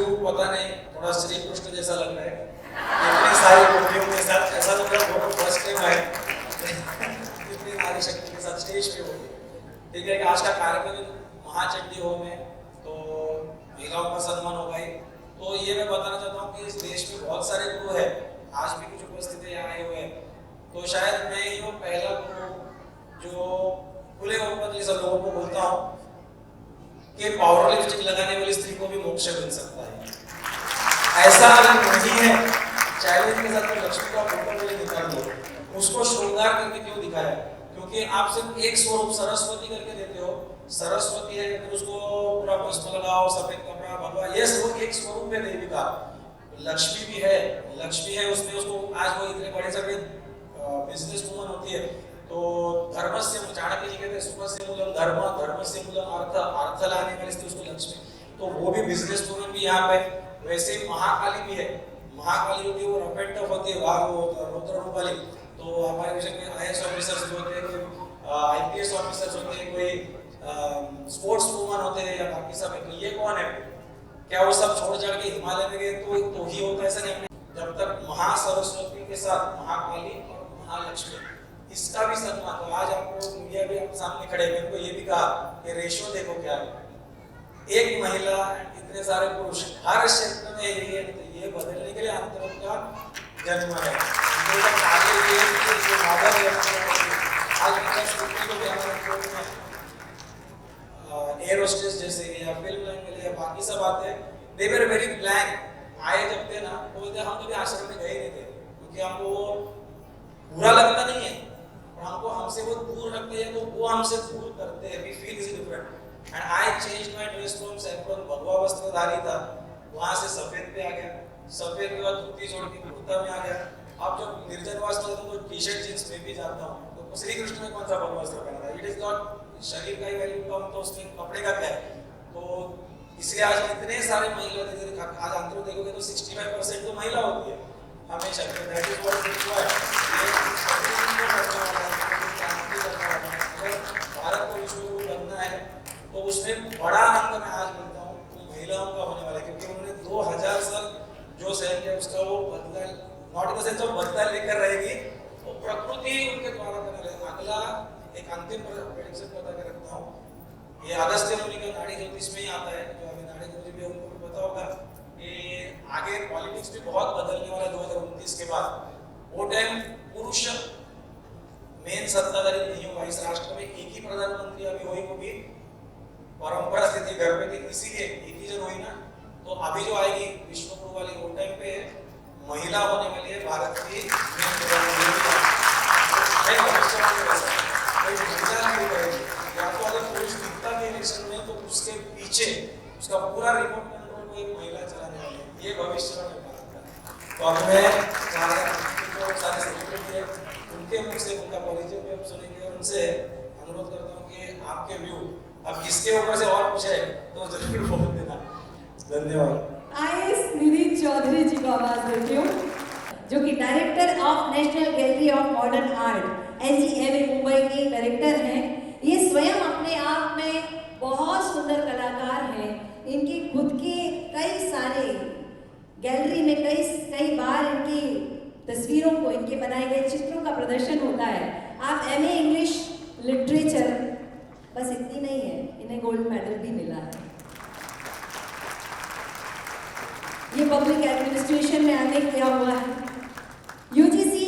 View पता नहीं, थोड़ा श्री कृष्ण जैसा लग रहा है इतनी सारी मूर्तियों के साथ। ऐसा तो मेरा बहुत फर्स्ट टाइम है इतनी नारी शक्ति के साथ स्टेज पे हो। ठीक है कि आज का कार्यक्रम महाचंडी होम है, तो महिलाओं का सम्मान हो भाई। तो ये मैं बताना चाहता हूँ कि इस देश में बहुत सारे गुरु है, आज भी कुछ उपस्थित यहाँ आए हुए हैं। तो शायद मैं ही वो पहला गुरु जो खुले ओपनली सब लोगों को बोलता हूँ कि पाउडर लिपस्टिक लगाने वाली स्त्री को भी मोक्ष मिल सकता है। ऐसा अगर नहीं है, चैलेंज के साथ लक्ष्मी का फोटो मुझे निकाल दो, उसको श्रृंगार करके क्यों दिखाया? क्योंकि आप सिर्फ एक स्वरूप सरस्वती करके देते हो, सरस्वती है फिर उसको पूरा भस्म लगाओ, सफेद कपड़ा भगवा, ये सब एक स्वरूप है देवी का। लक्ष्मी भी है, लक्ष्मी है उसमें, उसको आज वो इतने बड़े से बिजनेस वूमन होती है। तो धर्म से चाणक्य जी कहते हैं सुख से मूलम धर्म, धर्म से मूलम अर्थ, अर्थ लाने वाली स्त्री उसको लक्ष्मी। तो वो भी बिजनेस वूमन भी यहाँ पे। वैसे महाकाली भी है, महाकाली होती है वो रफ एंड टफ होती है, वहाँ वो रुद्र रूप वाली। तो हमारे विषय में आईएएस ऑफिसर्स जो होते हैं, कोई आईपीएस ऑफिसर्स होते हैं, कोई स्पोर्ट्स वूमन होते हैं या बाकी सब है। तो ये कौन है? क्या वो सब छोड़ छाड़ के हिमालय में गए तो ही होता है? ऐसा नहीं। जब तक महासरस्वती के साथ महाकाली और महालक्ष्मी, इसका भी सम्मान। तो आज आपको मीडिया भी आपके सामने खड़े हैं, उनको ये भी कहा कि रेशियो देखो क्या है, एक महिला इतने सारे पुरुष हर क्षेत्र में यही है। तो ये बदलने के लिए आंदोलन का जन्म है। एयर होस्टेस जैसे या फिल्म लाइन या बाकी सब आते हैं, दे वर वेरी ब्लैंक। आए जब थे ना तो बोलते हम कभी आश्रम में गए नहीं थे, क्योंकि हमको वो बुरा लगता नहीं है और हमको हमसे वो दूर रखते हैं, तो वो हमसे दूर करते हैं। We feel is different. And I changed my dress from saffron, भगवा वस्त्रधारी था, वहां से सफेद पे आ गया, सफेद के बाद धोती छोड़ के कुर्ता में आ गया। अब जब निर्जनवास में तो टी शर्ट जींस में भी जाता हूँ, तो श्री कृष्ण ने कौन सा भगवा वस्त्र पहना था? इट इज नॉट, शरीर का ही वैल्यू कम तो उसमें कपड़े का क्या है? तो इसलिए आज इतने सारे महिला आज अंतर देखोगे तो 65% तो महिला होती है हमेशा। That is what required. Bharat को विश्व गुरु बनना है तो उसमें बड़ा अंग मैं आज बोलता हूँ तो महिलाओं का होने वाला है, क्योंकि उन्होंने 2000 साल जो सहन किया उसका वो बदला, not in the sense of बदला लेकर रहेगी, वो प्रकृति उनके द्वारा करने लगे। अगला एक अंतिम प्रेडिक्शन बता के रखता हूँ, ये अगस्त्य मुनि का नाड़ी ज्योतिष में ही आता है, जो अभी नाड़ी ज्योतिष भी उनको पता होगा कि आगे पॉलिटिक्स भी बहुत बदलने वाला 2029 के बाद। वो टाइम पुरुष मेन सत्ताधारी नहीं होगा इस राष्ट्र में, एक ही प्रधानमंत्री अभी हुई, वो भी परंपरा से थी घर पे थी, इसीलिए एक ही जन हुई ना। तो अभी जो आएगी विश्व गुरु वाली वो टाइम पे महिला होने वाली है भारत की मेन प्रधानमंत्री। या तो अगर पुरुष दिखता भी इलेक्शन में तो उसके पीछे उसका पूरा रिमोट कंट्रोल को एक महिला चलाने वाली है, ये भविष्य में भारत का। तो अब मैं सारे सेलिब्रिटी है उनके मुख से उनका परिचय भी आप सुनेंगे और उनसे अनुरोध करता हूँ कि आपके व्यू अब इसके ऊपर से और पूछे तो जरूर बोल देना। धन्यवाद। आईएएस निधि चौधरी जी को आवाज देती हूँ, जो कि director of national gallery of modern art NGMA Mumbai के डायरेक्टर हैं। ये स्वयं अपने आप में बहुत सुंदर कलाकार हैं। इनकी खुद के कई सारे गैलरी में कई बार इनकी तस्वीरों को, इनके बनाए गए चित्रों का प्रदर्शन होता है। आप एमए इंग्लिश लिटरेचर, बस इतनी नहीं है, इन्हें गोल्ड मेडल भी मिला है। ये पब्लिक एडमिनिस्ट्रेशन में एमए किया हुआ है। यूजीसी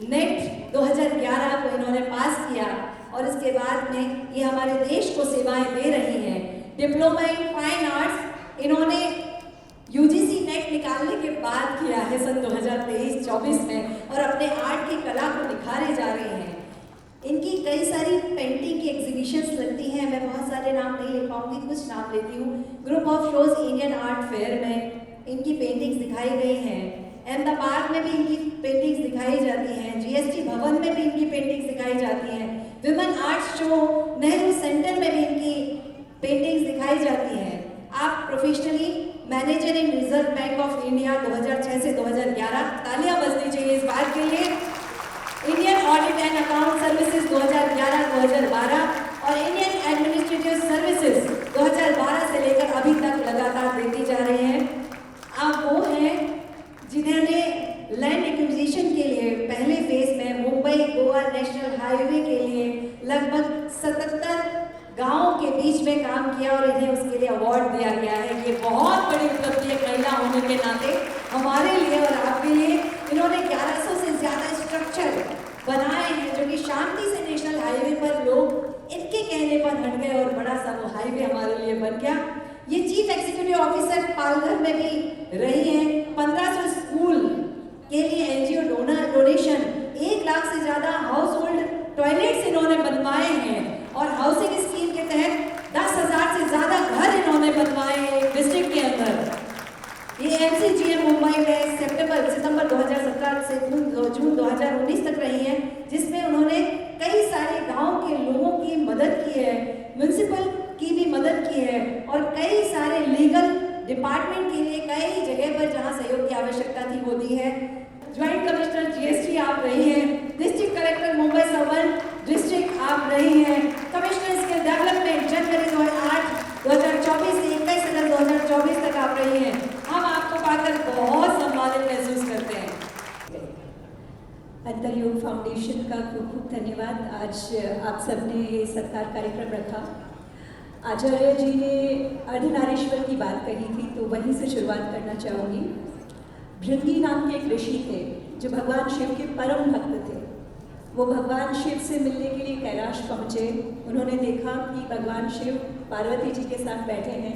नेट 2011 को इन्होंने पास किया और इसके बाद में ये हमारे देश को सेवाएं दे रही हैं। डिप्लोमा इन फाइन आर्ट्स इन्होंने यूजीसी नेट निकालने के बाद किया है सन 2023-24 में, और अपने आर्ट की कला को निखारे जा रहे हैं। इनकी कई सारी पेंटिंग की एग्जीबिशंस लगती हैं, मैं बहुत सारे नाम नहीं ले पाऊंगी, कुछ नाम लेती हूँ। Group of shows Indian art fair में इनकी पेंटिंग्स दिखाई गई हैं, अहमदाबाद में भी इनकी पेंटिंग्स दिखाई जाती हैं, जीएसटी भवन में भी इनकी पेंटिंग्स दिखाई जाती हैं, women art show Nehru centre में भी इनकी पेंटिंग्स दिखाई जाती हैं। आप professionally manager in reserve bank of India 2006 से 2011, तालियां बजनी चाहिए इस बात के लिए। Indian audit and account services 2011-2012 और इंडियन एडमिनिस्ट्रेटिव सर्विसेज 2012 से लेकर अभी तक लगातार देती जा रही हैं। लैंड एक्विजिशन के लिए पहले फेज में मुंबई गोवा नेशनल हाईवे के लिए लगभग 77 गांवों के बीच में काम किया और इन्हें उसके लिए अवार्ड दिया गया है। ये बहुत बड़ी उपलब्धि है महिला होने के नाते हमारे लिए और आपके लिए। इन्होंने 1100 से ज़्यादा स्ट्रक्चर बनाए हैं जो कि शांति से नेशनल हाईवे पर लोग इनके कहने पर हट गए और बड़ा सा वो हाईवे हमारे लिए बन गया। ये चीफ एग्जीक्यूटिव ऑफिसर पालघर में भी रही हैं। 1500 स्कूल के लिए एनजीओ डोनेशन, 1 लाख से ज़्यादा हाउस होल्ड टॉयलेट्स इन्होंने बनवाए हैं और हाउसिंग स्कीम के तहत 10,000 से ज़्यादा घर इन्होंने बनवाए हैं एक डिस्ट्रिक्ट के अंदर। ये MCGM मुंबई में सितंबर 2017 से जून 2019 तक रही है, जिसमें उन्होंने कई सारे गांव के लोगों की मदद की है, म्यूनिसिपल की भी मदद की है और कई सारे लीगल डिपार्टमेंट के लिए कई जगह पर जहां सहयोग की आवश्यकता थी वो दी है। ज्वाइंट कमिश्नर GST आप रही हैं, district collector Mumbai servant district आप रही हैं, कमिश्नर स्किल डेवलपमेंट जनवरी 2024 से 21 अगस्त 2024 तक आप रही हैं। हम आपको पाकर बहुत सम्मानित महसूस करते हैं। अंतरयोग फाउंडेशन का खूब खूब धन्यवाद। आज आप सबने ये सत्कार कार्यक्रम रखा। आचार्य जी ने अर्धनारीश्वर की बात कही थी तो वहीं से शुरुआत करना चाहूँगी। भृंगी नाम के एक ऋषि थे जो भगवान शिव के परम भक्त थे। वो भगवान शिव से मिलने के लिए कैलाश पहुँचे। उन्होंने देखा कि भगवान शिव पार्वती जी के साथ बैठे हैं।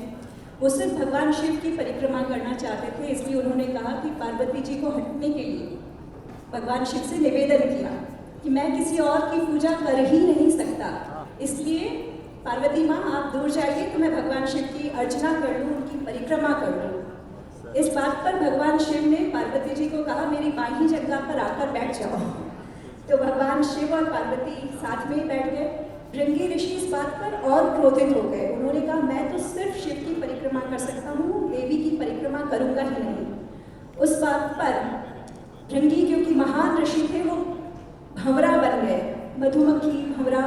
वो सिर्फ भगवान शिव की परिक्रमा करना चाहते थे, इसलिए उन्होंने कहा कि पार्वती जी को हटने के लिए भगवान शिव से निवेदन किया कि मैं किसी और की पूजा कर ही नहीं सकता, इसलिए पार्वती माँ आप दूर जाइए तो मैं भगवान शिव की अर्चना कर लूँ, उनकी परिक्रमा कर लूँ। इस बात पर भगवान शिव ने पार्वती जी को कहा मेरी बाई जगह पर आकर बैठ जाओ। तो भगवान शिव और पार्वती साथ में ही बैठ गए। भृंगी ऋषि इस बात पर और क्रोधित हो गए। उन्होंने कहा मैं तो सिर्फ शिव की परिक्रमा कर सकता हूँ, देवी की परिक्रमा करूँगा ही नहीं। उस बात पर भृंगी क्योंकि महान ऋषि थे वो भंवरा बन गए, मधुमक्खी भंवरा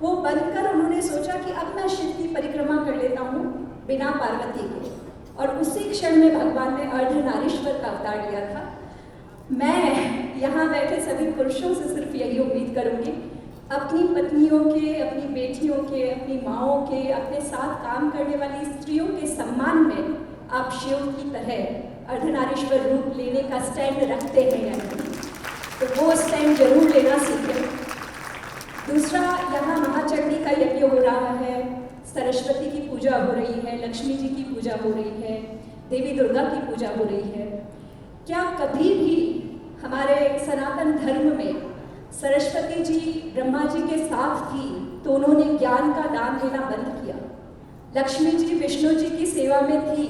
वो बनकर उन्होंने सोचा कि अब मैं शिव की परिक्रमा कर लेता हूँ बिना पार्वती के। और उसी क्षण में भगवान ने अर्धनारीश्वर का अवतार लिया था। मैं यहाँ बैठे सभी पुरुषों से सिर्फ यही उम्मीद करूँगी अपनी पत्नियों के, अपनी बेटियों के, अपनी माँओं के, अपने साथ काम करने वाली स्त्रियों के सम्मान में आप शिव की तरह अर्धनारीश्वर रूप लेने का स्टैंड रखते हैं या नहीं, तो वो स्टैंड जरूर लेना सीखें। दूसरा, यहाँ महाचंडी का यज्ञ हो रहा है, सरस्वती की पूजा हो रही है, लक्ष्मी जी की पूजा हो रही है, देवी दुर्गा की पूजा हो रही है। क्या कभी भी हमारे सनातन धर्म में सरस्वती जी ब्रह्मा जी के साथ थी तो उन्होंने ज्ञान का दान देना बंद किया? लक्ष्मी जी विष्णु जी की सेवा में थी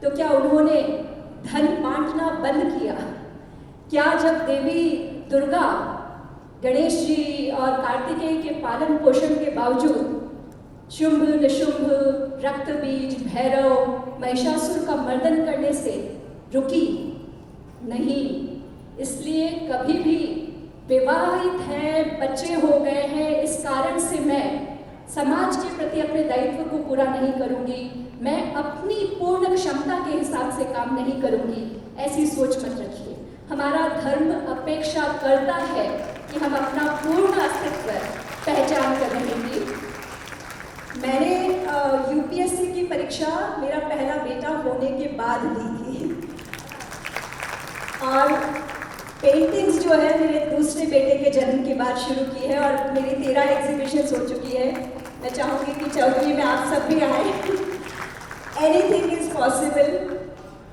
तो क्या उन्होंने धन बांटना बंद किया? क्या जब देवी दुर्गा गणेश जी और कार्तिकेय के पालन पोषण के बावजूद शुंभ निशुंभ रक्त बीज भैरव महिषासुर का मर्दन करने से रुकी नहीं? इसलिए कभी भी विवाहित हैं, बच्चे हो गए हैं, इस कारण से मैं समाज के प्रति अपने दायित्व को पूरा नहीं करूंगी, मैं अपनी पूर्ण क्षमता के हिसाब से काम नहीं करूंगी, ऐसी सोच मत रखिए। हमारा धर्म अपेक्षा करता है कि हम अपना पूर्ण अस्तित्व पहचान कर रहेंगे। मैंने UPSC की परीक्षा मेरा पहला बेटा होने के बाद दी थी और पेंटिंग्स जो है मेरे दूसरे बेटे के जन्म के बाद शुरू की है और मेरी 13 एग्जीबिशंस हो चुकी है। मैं चाहूँगी कि 14वीं में आप सब भी आए। Anything is possible.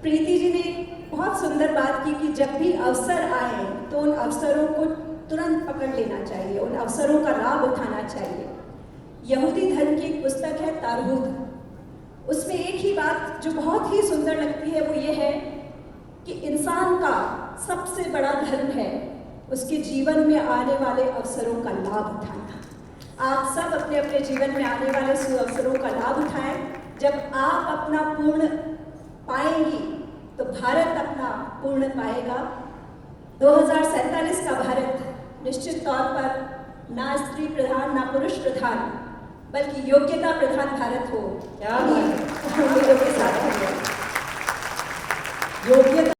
Preeti ji ने बहुत सुंदर बात की कि जब भी अवसर आए तो उन अवसरों को तुरंत पकड़ लेना चाहिए, उन अवसरों का लाभ उठाना चाहिए। यहूदी धर्म की एक पुस्तक है तारूद, उसमें एक ही बात जो बहुत ही सुंदर लगती है वो ये है कि इंसान का सबसे बड़ा धर्म है उसके जीवन में आने वाले अवसरों का लाभ उठाना। आप सब अपने अपने जीवन में आने वाले सुअवसरों का लाभ उठाएं। जब आप अपना पूर्ण पाएंगी तो भारत अपना पूर्ण पाएगा। 2047 का भारत निश्चित तौर पर ना स्त्री प्रधान ना पुरुष प्रधान बल्कि योग्यता प्रधान भारत हो। क्या बात है। के साथ योग्यता